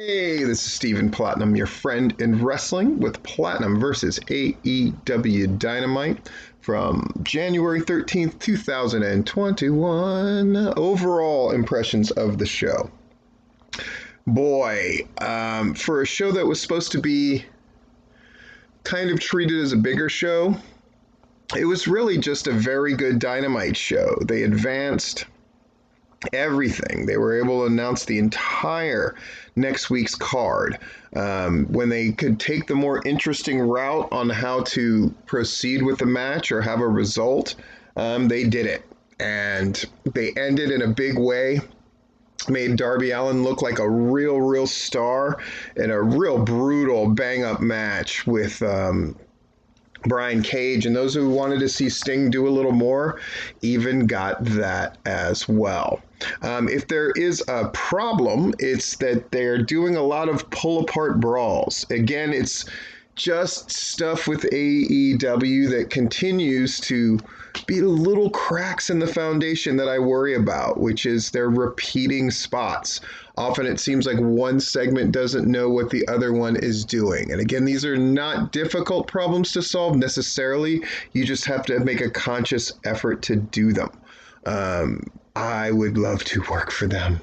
Hey, this is Stephen Platinum, your friend in wrestling with Platinum versus AEW Dynamite from January 13th, 2021. Overall impressions of the show. Boy, for a show that was supposed to be kind of treated as a bigger show, it was really just a very good Dynamite show. They advanced everything. They were able to announce the entire next week's card. When they could take the more interesting route on how to proceed with the match or have a result, they did it. And they ended in a big way. Made Darby Allin look like a real star in a real brutal bang-up match with Brian Cage, and those who wanted to see Sting do a little more even got that as well. If there is a problem, it's that they're doing a lot of pull-apart brawls. Again, it's just stuff with AEW that continues to be little cracks in the foundation that I worry about, which is they're repeating spots. Often it seems like one segment doesn't know what the other one is doing. And again, these are not difficult problems to solve necessarily. You just have to make a conscious effort to do them. I would love to work for them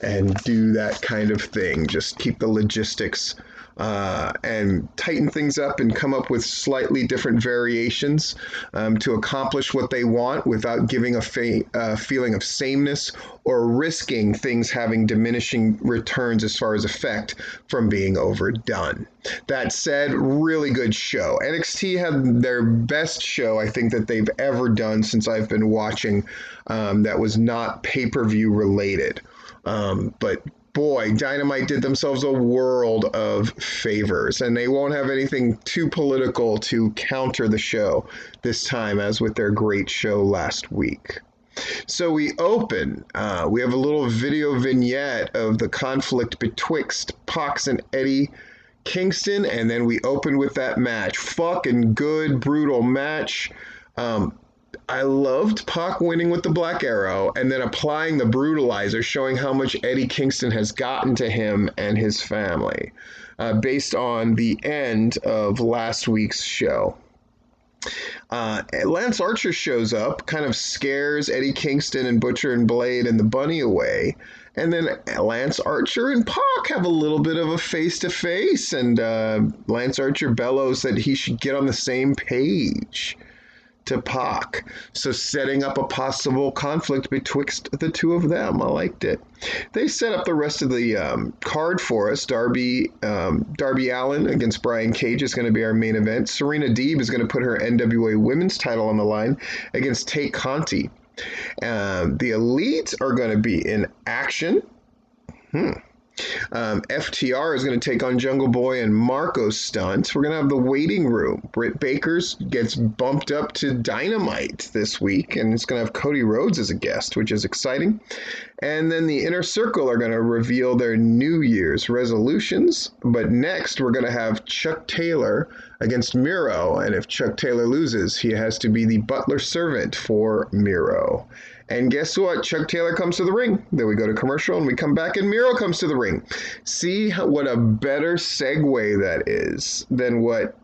and do that kind of thing. Just keep the logistics and tighten things up and come up with slightly different variations to accomplish what they want without giving a feeling of sameness or risking things having diminishing returns as far as effect from being overdone. That said, really good show. NXT had their best show, I think, that they've ever done since I've been watching that was not pay-per-view related. But boy, Dynamite did themselves a world of favors, and they won't have anything too political to counter the show this time, as with their great show last week. So we open, we have a little video vignette of the conflict betwixt Pox and Eddie Kingston, and then we open with that match. Fucking good, brutal match. I loved Pac winning with the Black Arrow and then applying the Brutalizer, showing how much Eddie Kingston has gotten to him and his family, based on the end of last week's show. Lance Archer shows up, kind of scares Eddie Kingston and Butcher and Blade and the Bunny away. And then Lance Archer and Pac have a little bit of a face-to-face, and Lance Archer bellows that he should get on the same page to Pac, so setting up a possible conflict betwixt the two of them. I liked it. They set up the rest of the card for us. Darby Allin against Brian Cage is going to be our main event. Serena Deeb is going to put her NWA Women's title on the line against Tay Conti. The Elite are going to be in action. FTR is going to take on Jungle Boy and Marco Stunt. We're going to have the waiting room. Britt Baker gets bumped up to Dynamite this week, and it's going to have Cody Rhodes as a guest, which is exciting. And then the Inner Circle are going to reveal their New Year's resolutions. But next, we're going to have Chuck Taylor against Miro. And if Chuck Taylor loses, he has to be the butler servant for Miro. And guess what? Chuck Taylor comes to the ring. Then we go to commercial and we come back and Miro comes to the ring. See what a better segue that is than what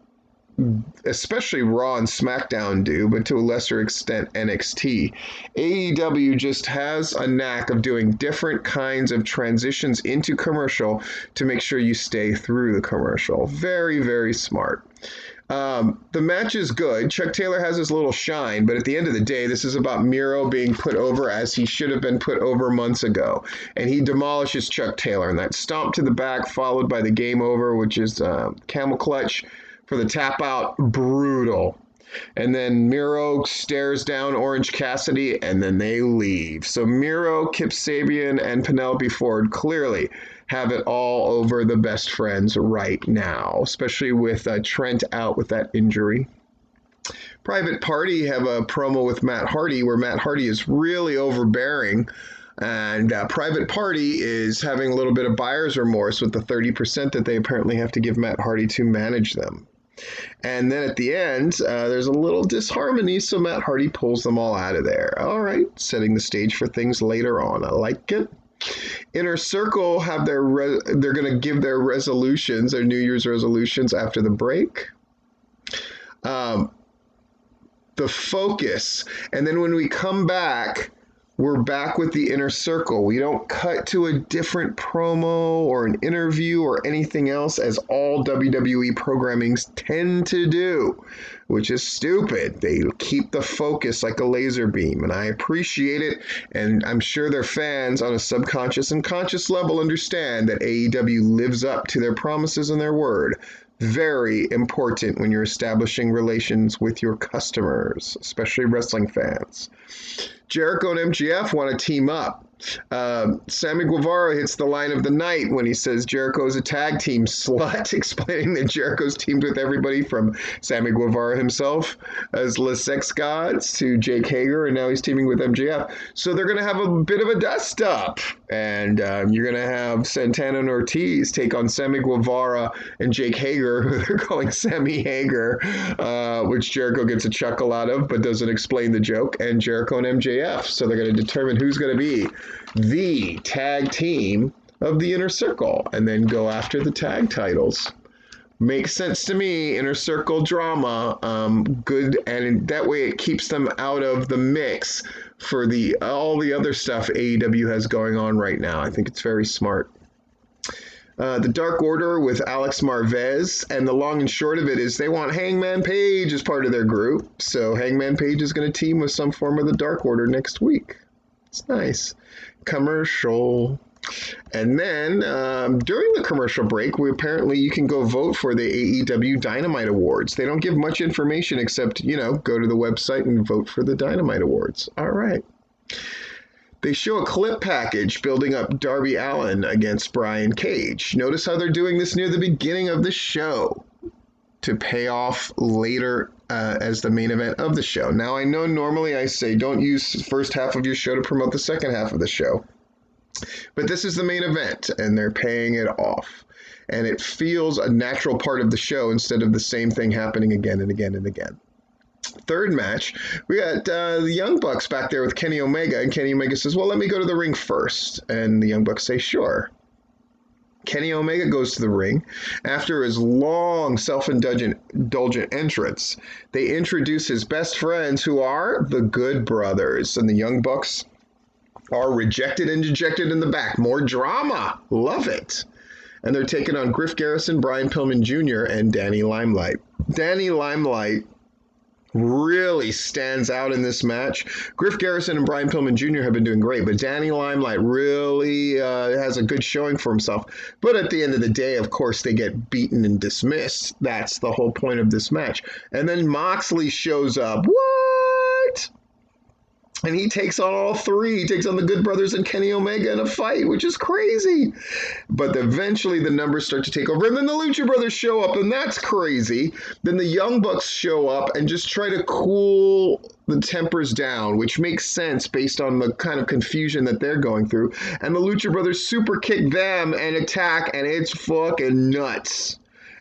especially Raw and SmackDown do, but to a lesser extent NXT. AEW just has a knack of doing different kinds of transitions into commercial to make sure you stay through the commercial. Very smart. The match is good. Chuck Taylor has his little shine, but at the end of the day, this is about Miro being put over as he should have been put over months ago. And he demolishes Chuck Taylor, and that stomp to the back followed by the game over, which is camel clutch for the tap out. Brutal. And then Miro stares down Orange Cassidy, and then they leave. So Miro, Kip Sabian, and Penelope Ford clearly have it all over the best friends right now, especially with Trent out with that injury. Private Party have a promo with Matt Hardy where Matt Hardy is really overbearing, and Private Party is having a little bit of buyer's remorse with the 30% that they apparently have to give Matt Hardy to manage them. And then at the end, there's a little disharmony, so Matt Hardy pulls them all out of there. All right, setting the stage for things later on. I like it. Inner Circle have they're going to give their resolutions, their New Year's resolutions after the break. The focus. And then when we come back, we're back with the Inner Circle. We don't cut to a different promo or an interview or anything else, as all WWE programmings tend to do, which is stupid. They keep the focus like a laser beam, and I appreciate it, and I'm sure their fans on a subconscious and conscious level understand that AEW lives up to their promises and their word. Very important when you're establishing relations with your customers, especially wrestling fans. Jericho and MJF want to team up. Sammy Guevara hits the line of the night when he says Jericho is a tag team slut, explaining that Jericho's teamed with everybody from Sammy Guevara himself as Les Sex Gods to Jake Hager, and now he's teaming with MJF. So they're going to have a bit of a dust up, and you're going to have Santana and Ortiz take on Sammy Guevara and Jake Hager, who they're calling Sammy Hager, which Jericho gets a chuckle out of, but doesn't explain the joke, and Jericho and MJF. So they're going to determine who's going to be the tag team of the Inner Circle and then go after the tag titles. Makes sense to me. Inner Circle drama, good, and that way it keeps them out of the mix for all the other stuff AEW has going on right now. I think it's very smart. The Dark Order with Alex Marvez, and the long and short of it is they want Hangman Page as part of their group. So Hangman Page is going to team with some form of the Dark Order next week. It's nice. Commercial. And then during the commercial break, you can go vote for the AEW Dynamite Awards. They don't give much information except, go to the website and vote for the Dynamite Awards. All right. They show a clip package building up Darby Allin against Brian Cage. Notice how they're doing this near the beginning of the show to pay off later as the main event of the show. Now, I know normally I say don't use the first half of your show to promote the second half of the show, but this is the main event, and they're paying it off. And it feels a natural part of the show instead of the same thing happening again and again and again. Third match, we got the Young Bucks back there with Kenny Omega, and Kenny Omega says, well, let me go to the ring first. And the Young Bucks say, sure. Kenny Omega goes to the ring. After his long self-indulgent entrance, they introduce his best friends, who are the Good Brothers. And the Young Bucks are rejected and dejected in the back. More drama. Love it. And they're taking on Griff Garrison, Brian Pillman Jr., and Danny Limelight. Danny Limelight really stands out in this match. Griff Garrison and Brian Pillman Jr. have been doing great, but Danny Limelight really has a good showing for himself. But at the end of the day, of course, they get beaten and dismissed. That's the whole point of this match. And then Moxley shows up. What? And he takes on all three. He takes on the Good Brothers and Kenny Omega in a fight, which is crazy. But eventually the numbers start to take over. And then the Lucha Brothers show up, and that's crazy. Then the Young Bucks show up and just try to cool the tempers down, which makes sense based on the kind of confusion that they're going through. And the Lucha Brothers super kick them and attack, and it's fucking nuts.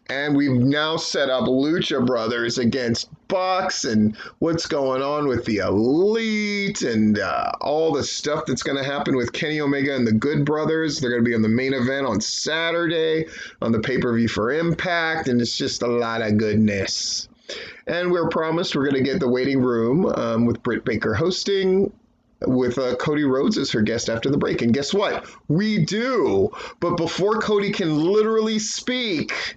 And we've now set up Lucha Brothers against Bucks, and what's going on with the Elite, and all the stuff that's going to happen with Kenny Omega and the Good Brothers. They're going to be on the main event on Saturday on the pay-per-view for Impact, and it's just a lot of goodness. And we're promised we're going to get the waiting room with Britt Baker hosting, with Cody Rhodes as her guest after the break. And guess what? We do. But before Cody can literally speak,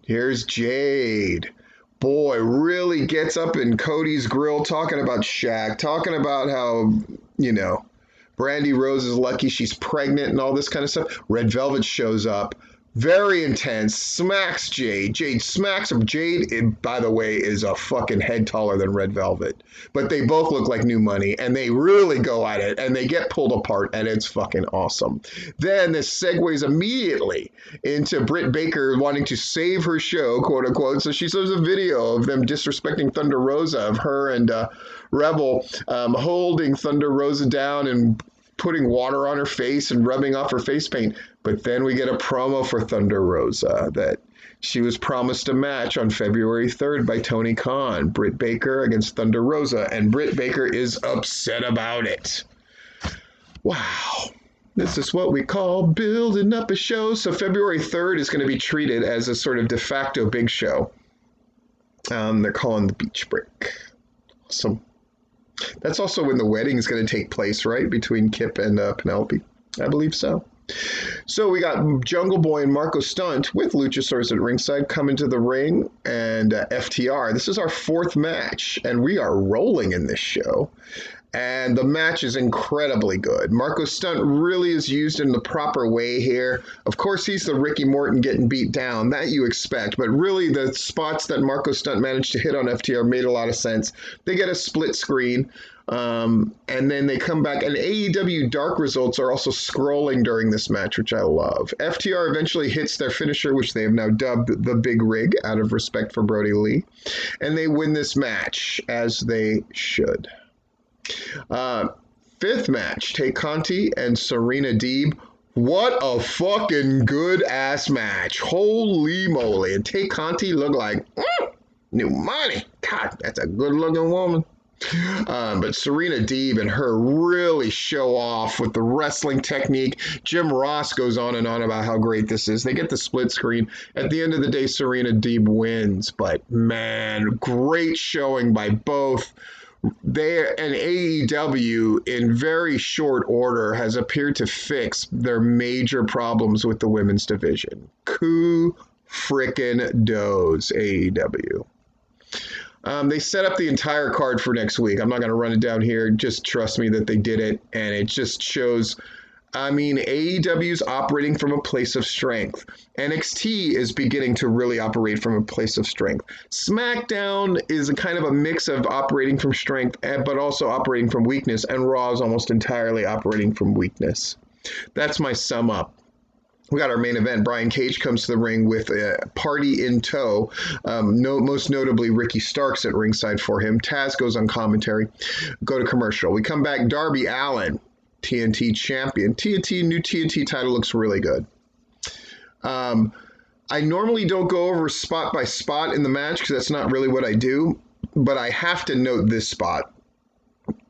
here's Jade. Boy, really gets up in Cody's grill talking about Shaq, talking about how, Brandy Rose is lucky she's pregnant and all this kind of stuff. Red Velvet shows up. Very intense. Smacks Jade. Jade smacks him. Jade, by the way, is a fucking head taller than Red Velvet. But they both look like new money, and they really go at it, and they get pulled apart, and it's fucking awesome. Then this segues immediately into Britt Baker wanting to save her show, quote unquote. So she shows a video of them disrespecting Thunder Rosa, of her and Rebel holding Thunder Rosa down and putting water on her face and rubbing off her face paint. But then we get a promo for Thunder Rosa that she was promised a match on February 3rd by Tony Khan, Britt Baker against Thunder Rosa, and Britt Baker is upset about it. Wow. This is what we call building up a show. So February 3rd is going to be treated as a sort of de facto big show. They're calling the beach break. Awesome. That's also when the wedding is going to take place, right? Between Kip and Penelope. I believe so. So we got Jungle Boy and Marco Stunt with Luchasaurus at ringside coming to the ring, and FTR. This is our 4th match, and we are rolling in this show. And the match is incredibly good. Marco Stunt really is used in the proper way here. Of course, he's the Ricky Morton getting beat down. That you expect. But really, the spots that Marco Stunt managed to hit on FTR made a lot of sense. They get a split screen. And then they come back. And AEW Dark results are also scrolling during this match, which I love. FTR eventually hits their finisher, which they have now dubbed the Big Rig, out of respect for Brody Lee. And they win this match, as they should. 5th match, Tay Conti and Serena Deeb. What a fucking good ass match. Holy moly. And Tay Conti looked like new money. God, that's a good looking woman. But Serena Deeb and her really show off with the wrestling technique. Jim Ross goes on and on about how great this is. They get the split screen. At the end of the day, Serena Deeb wins. But man, great showing by both. And AEW, in very short order, has appeared to fix their major problems with the women's division. Frickin' AEW. They set up the entire card for next week. I'm not going to run it down here. Just trust me that they did it. And it just shows, AEW's operating from a place of strength. NXT is beginning to really operate from a place of strength. SmackDown is a kind of a mix of operating from strength, but also operating from weakness. And Raw is almost entirely operating from weakness. That's my sum up. We got our main event. Brian Cage comes to the ring with a party in tow. Most notably, Ricky Starks at ringside for him. Taz goes on commentary. Go to commercial. We come back. Darby Allin, TNT champion. New TNT title looks really good. I normally don't go over spot by spot in the match because that's not really what I do. But I have to note this spot.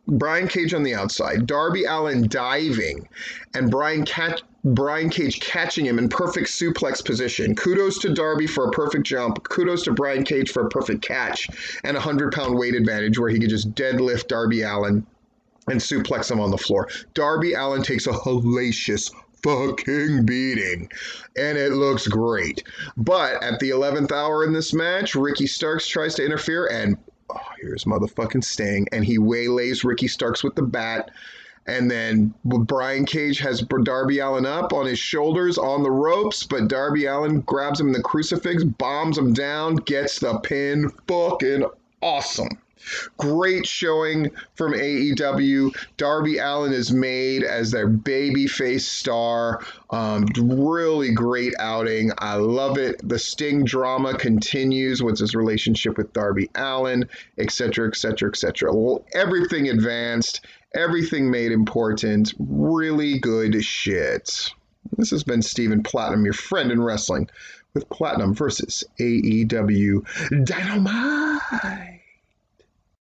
Brian Cage on the outside, Darby Allin diving, and Brian Cage catching him in perfect suplex position. Kudos to Darby for a perfect jump. Kudos to Brian Cage for a perfect catch and a 100-pound weight advantage where he could just deadlift Darby Allin and suplex him on the floor. Darby Allin takes a hellacious fucking beating, and it looks great. But at the 11th hour in this match, Ricky Starks tries to interfere, and here's motherfucking Sting, and he waylays Ricky Starks with the bat. And then Brian Cage has Darby Allin up on his shoulders on the ropes, but Darby Allin grabs him in the crucifix, bombs him down, gets the pin. Fucking awesome. Great showing from AEW. Darby Allin is made as their babyface star. Really great outing. I love it. The Sting drama continues with his relationship with Darby Allin, etc., etc., etc. Everything advanced. Everything made important. Really good shit. This has been Stephen Platinum, your friend in wrestling, with Platinum versus AEW Dynamite.